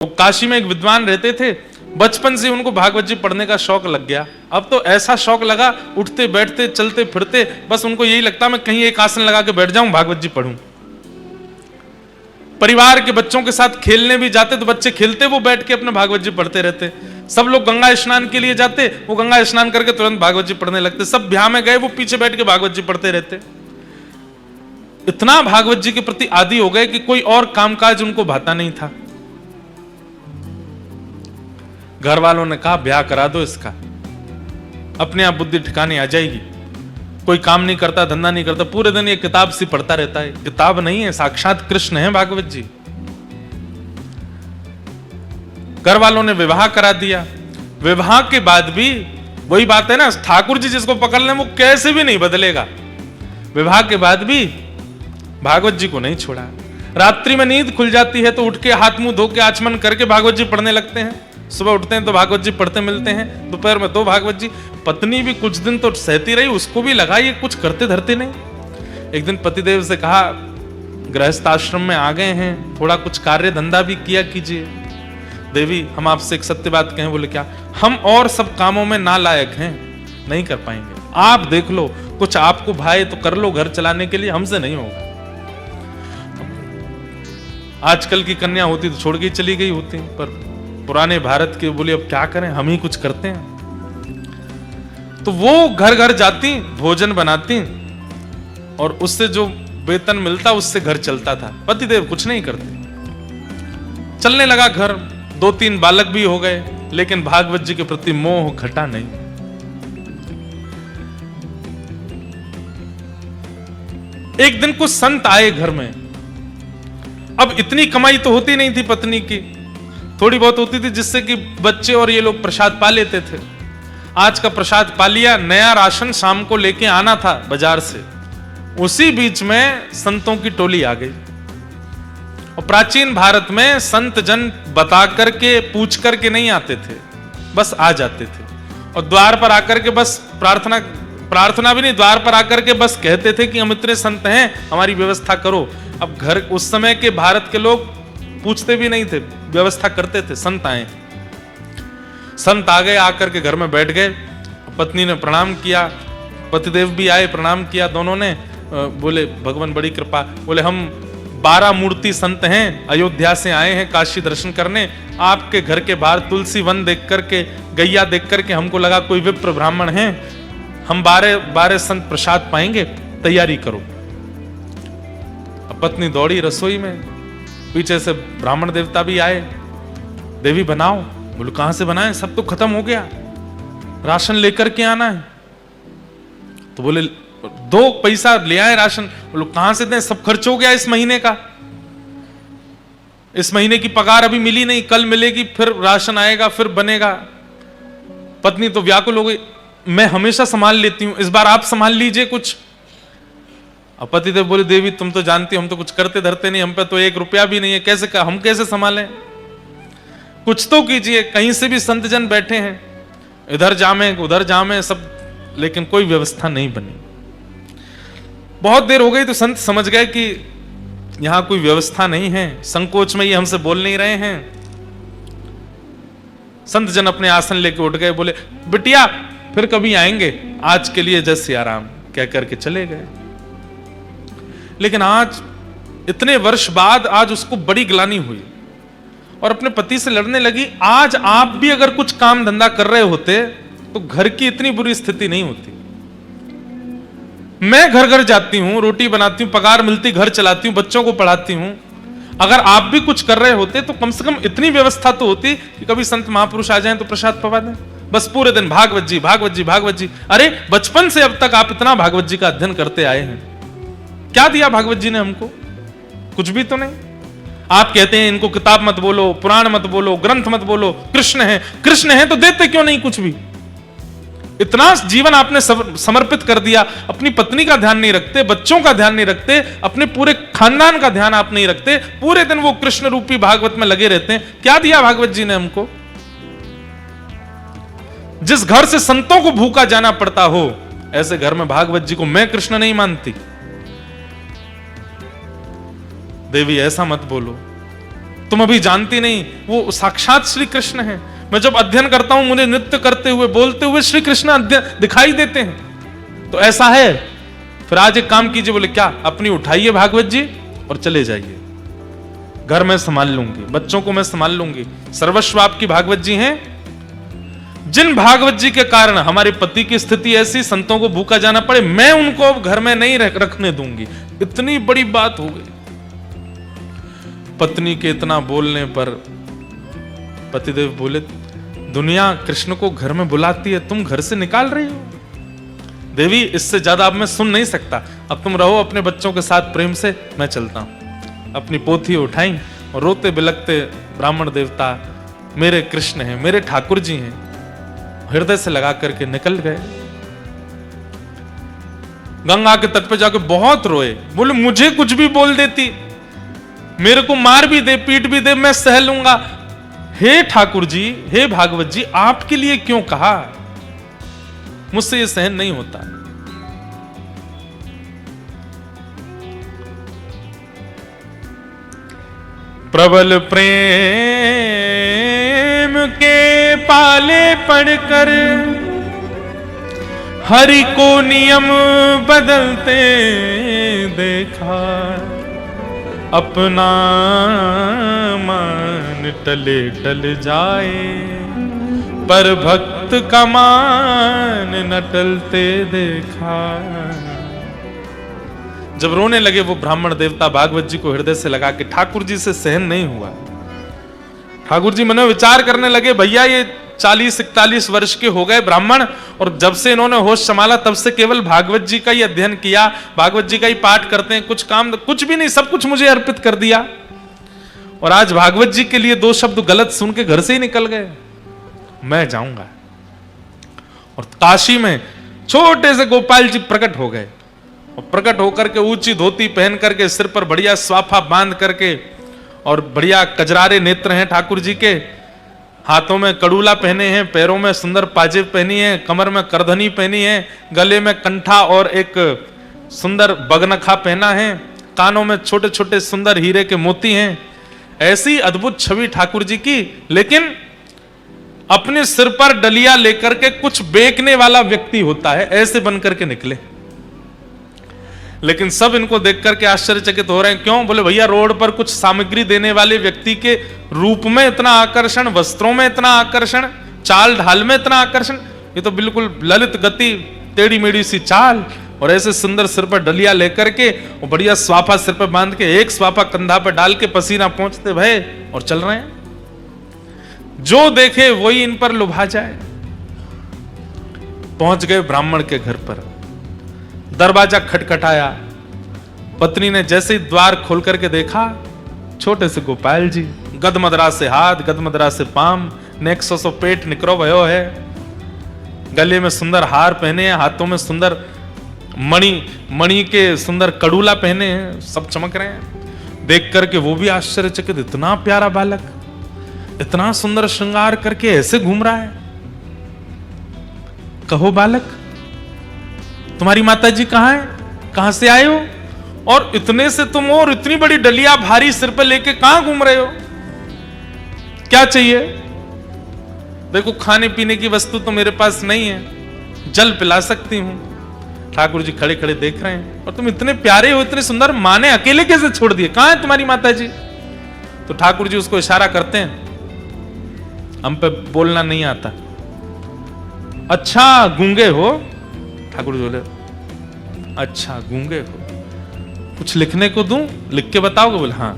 वो काशी में एक विद्वान रहते थे, बचपन से उनको भागवत जी पढ़ने का शौक लग गया। अब तो ऐसा शौक लगा, उठते बैठते चलते फिरते बस उनको यही लगता मैं कहीं एक आसन लगा के बैठ जाऊं, भागवत जी पढ़ूं। परिवार के बच्चों के साथ खेलने भी जाते तो बच्चे खेलते, वो बैठ के अपने भागवत जी पढ़ते रहते। सब लोग गंगा स्नान के लिए जाते, वो गंगा स्नान करके तुरंत भागवत जी पढ़ने लगते। सब ब्याह में गए, वो पीछे बैठ के भागवत जी पढ़ते रहते। इतना भागवत जी के प्रति आदी हो गए कि कोई और कामकाज उनको भाता नहीं था। घर वालों ने कहा ब्याह करा दो इसका, अपने आप बुद्धि ठिकाने आ जाएगी। कोई काम नहीं करता, धंधा नहीं करता, पूरे दिन ये किताब सी पढ़ता रहता है। किताब नहीं है, साक्षात कृष्ण है भागवत जी। घर वालों ने विवाह करा दिया। विवाह के बाद भी वही बात है ना, ठाकुर जी जिसको पकड़ लें वो कैसे भी नहीं बदलेगा। विवाह के बाद भी भागवत जी को नहीं छोड़ा। रात्रि में नींद खुल जाती है तो उठ के हाथ मुंह धो के आचमन करके भागवत जी पढ़ने लगते हैं। सुबह उठते हैं तो भागवत जी पढ़ते मिलते हैं, दोपहर में तो भागवत जी। पत्नी भी कुछ दिन तो सहती रही, उसको भी लगा ये कुछ करते धरते नहीं। एक दिन पतिदेव से कहा गृहस्थ आश्रम में आ गए हैं, थोड़ा कुछ कार्य धंधा भी किया कीजिए। देवी हम आपसे एक सत्य बात कहें। बोले क्या? हम और सब कामों में नालायक हैं, नहीं कर पाएंगे। आप देख लो, कुछ आपको भाई तो कर लो घर चलाने के लिए, हमसे नहीं होगा। आजकल की कन्या होती तो छोड़ के चली गई होती, पर पुराने भारत के बोले अब क्या करें, हम ही कुछ करते हैं। तो वो घर घर जाती, भोजन बनाती और उससे जो वेतन मिलता उससे घर चलता था। पतिदेव कुछ नहीं करते। चलने लगा घर, 2-3 बालक भी हो गए, लेकिन भागवत जी के प्रति मोह घटा नहीं। एक दिन कुछ संत आए घर में। अब इतनी कमाई तो होती नहीं थी पत्नी की, थोड़ी बहुत होती थी जिससे कि बच्चे और ये लोग प्रसाद पा लेते थे। आज का प्रसाद पा लिया, नया राशन शाम को लेके आना था बाजार से। उसी बीच में संतों की टोली आ गई। और प्राचीन भारत में संत जन बता करके पूछ करके नहीं आते थे, बस आ जाते थे। और द्वार पर आकर के बस प्रार्थना भी नहीं, द्वार पर आकर के बस कहते थे कि हम इतने संत हैं, हमारी व्यवस्था करो। अब घर उस समय के भारत के लोग पूछते भी नहीं थे, व्यवस्था करते थे। संत आए, संत आ गए, आकर के घर में बैठ गए। पत्नी ने प्रणाम किया, पतिदेव भी आए, प्रणाम किया दोनों ने। बोले भगवान बड़ी कृपा। बोले हम 12 मूर्ति संत हैं, अयोध्या से आए हैं काशी दर्शन करने। आपके घर के बाहर तुलसी वन देख करके, गैया देख करके हमको लगा कोई विप्र ब्राह्मण है, हम 12 संत प्रसाद पाएंगे, तैयारी करो। अब पत्नी दौड़ी रसोई में, पीछे से ब्राह्मण देवता भी आए। देवी बनाओ। बोलो कहां से बनाए, सब तो खत्म हो गया, राशन लेकर के आना है। तो बोले 2 पैसा ले आए राशन। बोलो कहां से दें, सब खर्च हो गया इस महीने का, इस महीने की पगार अभी मिली नहीं, कल मिलेगी, फिर राशन आएगा, फिर बनेगा। पत्नी तो व्याकुल हो गई, मैं हमेशा संभाल लेती हूं, इस बार आप संभाल लीजिए कुछ। अब पतिदेव बोले देवी तुम तो जानती हो हम तो कुछ करते धरते नहीं, हम पे तो 1 रुपया भी नहीं है, कैसे हम कैसे संभालें, कुछ तो कीजिए। कहीं से भी संत जन बैठे हैं, इधर जामे उधर जामे सब, लेकिन कोई व्यवस्था नहीं बनी। बहुत देर हो गई तो संत समझ गए कि यहां कोई व्यवस्था नहीं है, संकोच में ये हमसे बोल नहीं रहे हैं। संत जन अपने आसन लेके उठ गए। बोले बिटिया फिर कभी आएंगे, आज के लिए जय सिया राम कह करके चले गए। लेकिन आज इतने वर्ष बाद आज उसको बड़ी ग्लानि हुई और अपने पति से लड़ने लगी। आज आप भी अगर कुछ काम धंधा कर रहे होते तो घर की इतनी बुरी स्थिति नहीं होती। मैं घर घर जाती हूं, रोटी बनाती हूं, पगार मिलती, घर चलाती हूं, बच्चों को पढ़ाती हूं। अगर आप भी कुछ कर रहे होते तो कम से कम इतनी व्यवस्था तो होती कि कभी संत महापुरुष आ जाएं तो प्रसाद पवा दें। बस पूरे दिन भागवत जी भागवत जी भागवत जी। अरे बचपन से अब तक आप इतना भागवत जी का अध्ययन करते आए हैं, क्या दिया भागवत जी ने हमको? कुछ भी तो नहीं। आप कहते हैं इनको किताब मत बोलो, पुराण मत बोलो, ग्रंथ मत बोलो, कृष्ण है। कृष्ण है तो देते क्यों नहीं कुछ भी? इतना जीवन आपने समर्पित कर दिया, अपनी पत्नी का ध्यान नहीं रखते, बच्चों का ध्यान नहीं रखते, अपने पूरे खानदान का ध्यान आप नहीं रखते, पूरे दिन वो कृष्ण रूपी भागवत में लगे रहते हैं। क्या दिया भागवत जी ने हमको? जिस घर से संतों को भूखा जाना पड़ता हो, ऐसे घर में भागवत जी को मैं कृष्ण नहीं मानती। देवी ऐसा मत बोलो। तुम अभी जानती नहीं, वो साक्षात श्री कृष्ण है। मैं जब अध्ययन करता हूं मुझे नृत्य करते हुए बोलते हुए श्री कृष्ण दिखाई देते हैं। तो ऐसा है, फिर आज एक काम कीजिए। बोले क्या? अपनी उठाइए भागवत जी और चले जाइए, घर में संभाल लूंगी, बच्चों को मैं संभाल लूंगी, सर्वस्व आपकी भागवत जी हैं। जिन भागवत जी के कारण हमारे पति की स्थिति ऐसी, संतों को भूखा जाना पड़े, मैं उनको अब घर में नहीं रखने दूंगी। इतनी बड़ी बात हो गई। पत्नी के इतना बोलने पर पतिदेव बोले, दुनिया कृष्ण को घर में बुलाती है, तुम घर से निकाल रही हो? देवी, इससे ज्यादा अब मैं सुन नहीं सकता, अब तुम रहो अपने बच्चों के साथ प्रेम से, मैं चलता हूं। अपनी पोथी उठाई और रोते बिलखते ब्राह्मण देवता मेरे कृष्ण हैं, मेरे ठाकुर जी हैं, हृदय से लगा करके निकल गए। गंगा के तट पे जाके बहुत रोए। बोले मुझे कुछ भी बोल देती, मेरे को मार भी दे, पीट भी दे, मैं सह लूंगा। हे ठाकुर जी, हे भागवत जी, आपके लिए क्यों कहा? मुझसे ये सहन नहीं होता। प्रबल प्रेम के पाले पड़कर हरि को नियम बदलते देखा, अपना मान टले टल जाए, पर भक्त का मान न टलते देखा। जब रोने लगे वो ब्राह्मण देवता भागवत जी को हृदय से लगा के, ठाकुर जी से सहन नहीं हुआ। ठाकुर जी मन में विचार करने लगे, भैया ये 40-41 वर्ष के हो गए ब्राह्मण, और जब से इन्होंने होश संभाला तब से केवल भागवत जी का ही अध्ययन किया, भागवत जी का ही पाठ करते हैं, कुछ काम कुछ भी नहीं, सब कुछ मुझे अर्पित कर दिया, और आज भागवत जी के लिए 2 शब्द गलत सुन के घर से ही निकल गए। मैं जाऊंगा। और काशी में छोटे से गोपाल जी प्रकट हो गए, और प्रकट होकर के ऊंची धोती पहन करके, सिर पर बढ़िया स्वाफा बांध करके, और बढ़िया कजरारे नेत्र हैं ठाकुर जी के, हाथों में कड़ूला पहने हैं, पैरों में सुंदर पाजेब पहनी है, कमर में करधनी पहनी है, गले में कंठा और एक सुंदर बगनखा पहना है, कानों में छोटे छोटे सुंदर हीरे के मोती हैं। ऐसी अद्भुत छवि ठाकुर जी की, लेकिन अपने सिर पर डलिया लेकर के कुछ बेचने वाला व्यक्ति होता है, ऐसे बन करके निकले। लेकिन सब इनको देख करके आश्चर्यचकित हो रहे हैं। क्यों? बोले भैया रोड पर कुछ सामग्री देने वाले व्यक्ति के रूप में इतना आकर्षण, वस्त्रों में इतना आकर्षण, चाल ढाल में इतना आकर्षण, ये तो बिल्कुल ललित गति, टेढ़ी मेढ़ी सी चाल, और ऐसे सुंदर सिर पर डलिया लेकर के, और बढ़िया स्वाफा सिर पर बांध के, एक स्वाफा कंधा पर डाल के, पसीना पहुंचते भय और चल रहे हैं। जो देखे वही इन पर लुभा जाए। पहुंच गए ब्राह्मण के घर पर, दरवाजा खटखटाया। पत्नी ने जैसे ही द्वार खोल करके देखा, छोटे से गोपाल जी, गदमदरा से हाथ, गदमदरा से पाम, नेक सो पेट निकरो भयो है, गले में सुंदर हार पहने हैं, हाथों में सुंदर मणि के सुंदर कड़ूला पहने हैं, सब चमक रहे हैं। देख करके वो भी आश्चर्यचकित, इतना प्यारा बालक, इतना सुंदर श्रृंगार करके ऐसे घूम रहा है। कहो बालक, तुम्हारी माता जी कहां है? कहां से आए हो? और इतने से तुम और इतनी बड़ी डलिया भारी सिर पर लेके कहां घूम रहे हो? क्या चाहिए? देखो खाने पीने की वस्तु तो मेरे पास नहीं है, जल पिला सकती हूं। ठाकुर जी खड़े खड़े देख रहे हैं, और तुम इतने प्यारे हो, इतने सुंदर, मां ने अकेले कैसे छोड़ दिए? कहां है तुम्हारी माता जी? तो ठाकुर जी उसको इशारा करते हैं, हम पे बोलना नहीं आता। अच्छा गूंगे हो? ठाकुर जी बोले अच्छा गूंगे हो, कुछ लिखने को दूं? लिख के बताओगे? बोले हाँ।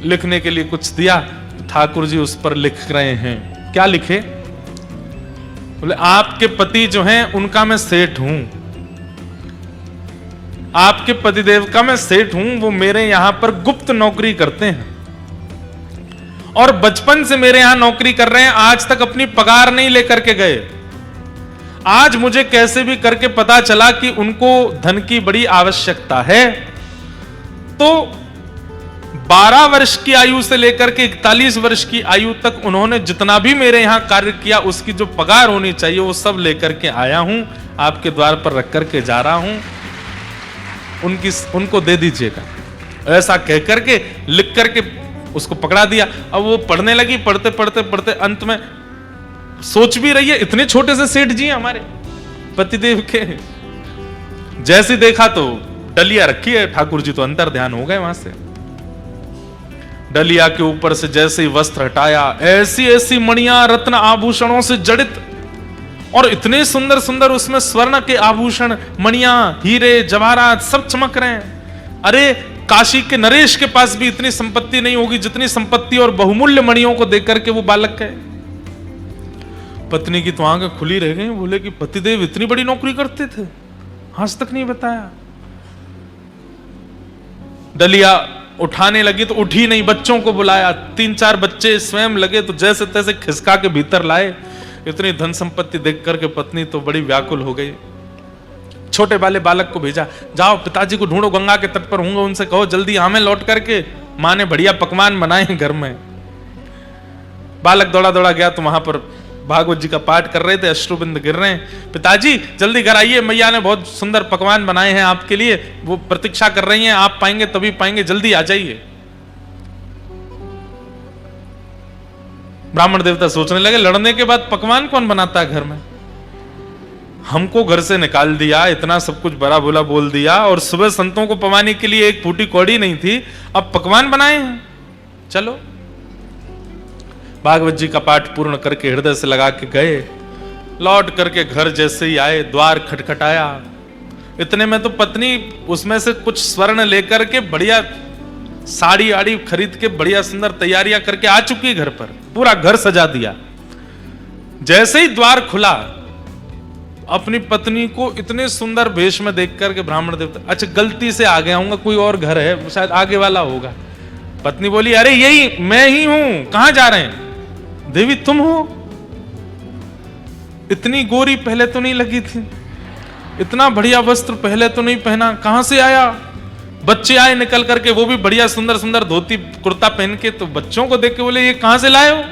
लिखने के लिए कुछ दिया, ठाकुर जी उस पर लिख रहे हैं। क्या लिखे? बोले आपके पति जो हैं उनका मैं सेठ हूं, आपके पतिदेव का मैं सेठ हूं, वो मेरे यहां पर गुप्त नौकरी करते हैं, और बचपन से मेरे यहां नौकरी कर रहे हैं, आज तक अपनी पगार नहीं लेकर के गए। आज मुझे कैसे भी करके पता चला कि उनको धन की बड़ी आवश्यकता है, तो 12 वर्ष की आयु से लेकर के 41 वर्ष की आयु तक उन्होंने जितना भी मेरे यहां कार्य किया, उसकी जो पगार होनी चाहिए वो सब लेकर के आया हूं, आपके द्वार पर रख करके जा रहा हूं, उनको दे दीजिएगा। ऐसा कह करके लिख करके उसको पकड़ा दिया। अब वो पढ़ने लगी, पढ़ते पढ़ते पढ़ते अंत में सोच भी रही है, इतने छोटे से सेठ जी हैं हमारे पतिदेव के। जैसे देखा तो डलिया रखी है, ठाकुर जी तो अंतर ध्यान हो गए वहां से। डलिया के ऊपर से जैसे ही वस्त्र हटाया, ऐसी ऐसी मणियां रत्न आभूषणों से जड़ित, और इतने सुंदर सुंदर उसमें स्वर्ण के आभूषण, मणियां, हीरे जवाहरात सब चमक रहे हैं। अरे काशी के नरेश के पास भी इतनी संपत्ति नहीं होगी जितनी संपत्ति और बहुमूल्य मणियों को देख करके वो बालक गए। पत्नी की तो आंखें खुली रह गई, बोले कि पतिदेव इतनी बड़ी नौकरी करते थे, आज तक नहीं बताया। डलिया उठाने लगी तो उठी नहीं, बच्चों को बुलाया, 3-4 बच्चे स्वयं लगे तो जैसे तैसे खिसका के भीतर लाए। इतनी धन संपत्ति देख करके पत्नी तो बड़ी व्याकुल हो गई। छोटे वाले बालक को भेजा, जाओ पिताजी को ढूंढो, गंगा के तट पर होंगे, उनसे कहो जल्दी हमें लौट करके, माँ ने बढ़िया पकवान बनाए घर में। बालक दौड़ा दौड़ा गया तो वहां पर भागवत जी का पाठ कर रहे थे, अश्रुबिंद गिर रहे हैं। पिताजी जल्दी घर आइए, मैया ने बहुत सुंदर पकवान बनाए हैं आपके लिए, वो प्रतीक्षा कर रही हैं, आप पाएंगे तभी पाएंगे, जल्दी आ जाइए। ब्राह्मण देवता सोचने लगे, लड़ने के बाद पकवान कौन बनाता है घर में? हमको घर से निकाल दिया, इतना सब कुछ बड़ा बोला बोल दिया, और सुबह संतों को पवाने के लिए एक फूटी कौड़ी नहीं थी, अब पकवान बनाए हैं। चलो भागवत जी का पाठ पूर्ण करके हृदय से लगा के गए। लौट करके घर जैसे ही आए, द्वार खटखटाया। इतने में तो पत्नी उसमें से कुछ स्वर्ण लेकर के बढ़िया साड़ी आड़ी खरीद के बढ़िया सुंदर तैयारियां करके आ चुकी है घर पर, पूरा घर सजा दिया। जैसे ही द्वार खुला, अपनी पत्नी को इतने सुंदर वेश में देख करके ब्राह्मण देवता, अच्छा गलती से आ गया हूंगा, कोई और घर है शायद आगे वाला होगा। पत्नी बोली, अरे यही मैं ही हूं, कहां जा रहे हैं? देवी तुम हो? इतनी गोरी पहले तो नहीं लगी थी, इतना बढ़िया वस्त्र पहले तो नहीं पहना, कहां से आया? बच्चे आए निकल करके, वो भी बढ़िया सुंदर सुंदर धोती कुर्ता पहन के, तो बच्चों को देख के बोले, ये कहां से लाए हो?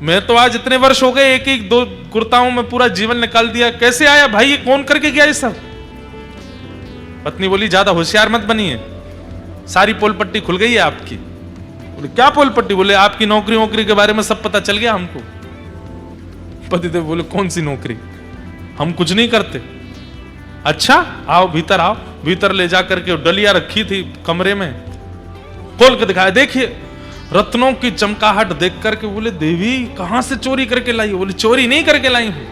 मैं तो आज इतने वर्ष हो गए, एक एक 2 कुर्ताओं में पूरा जीवन निकाल दिया, कैसे आया भाई? ये कौन करके गया ये सब? पत्नी बोली, ज्यादा होशियार मत बनिए, सारी पोल पट्टी खुल गई है आपकी। बोले क्या पोल पट्टी? बोले आपकी नौकरी वोकरी के बारे में सब पता चल गया हमको। पतिदेव बोले, कौन सी नौकरी? हम कुछ नहीं करते। अच्छा आओ भीतर आओ। भीतर ले जाकर के डलिया रखी थी कमरे में, खोल के दिखाया, देखिए रत्नों की चमकाहट देख करके बोले, देवी कहां से चोरी करके लाई? बोले चोरी नहीं करके लाई हूं,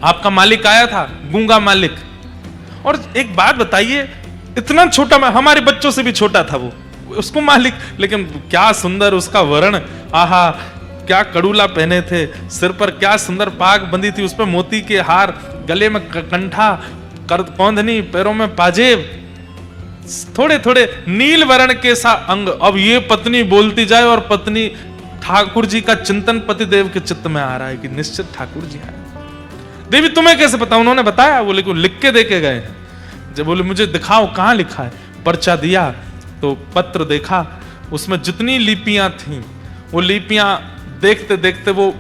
आपका मालिक आया था, गूंगा मालिक। और एक बात बताइए, इतना छोटा, हमारे बच्चों से भी छोटा था वो, उसको मालिक, लेकिन क्या सुंदर उसका वर्ण, आहा क्या कड़ूला पहने थे, सिर पर क्या सुंदर पाग बंधी थी, उस पर मोती के हार, गले में कंठा, कौंधनी, पैरों में पाजेब, थोड़े थोड़े नील वर्ण के सा अंग। अब ये पत्नी बोलती जाए और पत्नी ठाकुर जी का चिंतन पतिदेव के चित्त में आ रहा है कि निश्चित ठाकुर जी आए। देवी तुम्हें कैसे पता? उन्होंने बताया। बोले कि लिख के दे के गए। जब बोले मुझे दिखाओ कहां लिखा है। पर्चा दिया तो पत्र देखा, उसमें जितनी लिपियां थीं वो लिपियां देखते देखते वो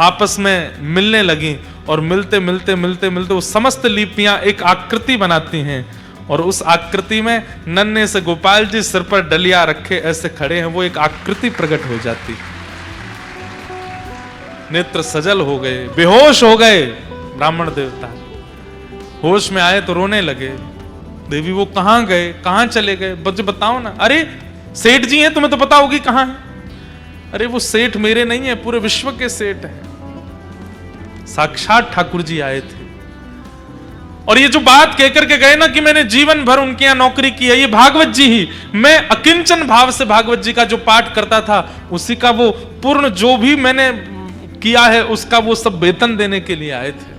आपस में मिलने लगी, और मिलते मिलते मिलते मिलते वो समस्त लिपियां एक आकृति बनाती हैं, और उस आकृति में नन्हे से गोपाल जी सिर पर डलिया रखे ऐसे खड़े हैं, वो एक आकृति प्रकट हो जाती। नेत्र सजल हो गए, बेहोश हो गए ब्राह्मण देवता। होश में आए तो रोने लगे। देवी वो कहां गए, कहां चले गए, मुझे बताओ ना। अरे सेठ जी हैं, तुम्हें तो पता होगी कहां है। अरे वो सेठ मेरे नहीं है, पूरे विश्व के सेठ हैं, साक्षात ठाकुर जी आए थे। और ये जो बात कहकर के गए ना कि मैंने जीवन भर उनके यहां नौकरी की है, ये भागवत जी ही, मैं अकिंचन भाव से भागवत जी का जो पाठ करता था उसी का वो पूर्ण जो भी मैंने किया है उसका वो सब वेतन देने के लिए आए थे।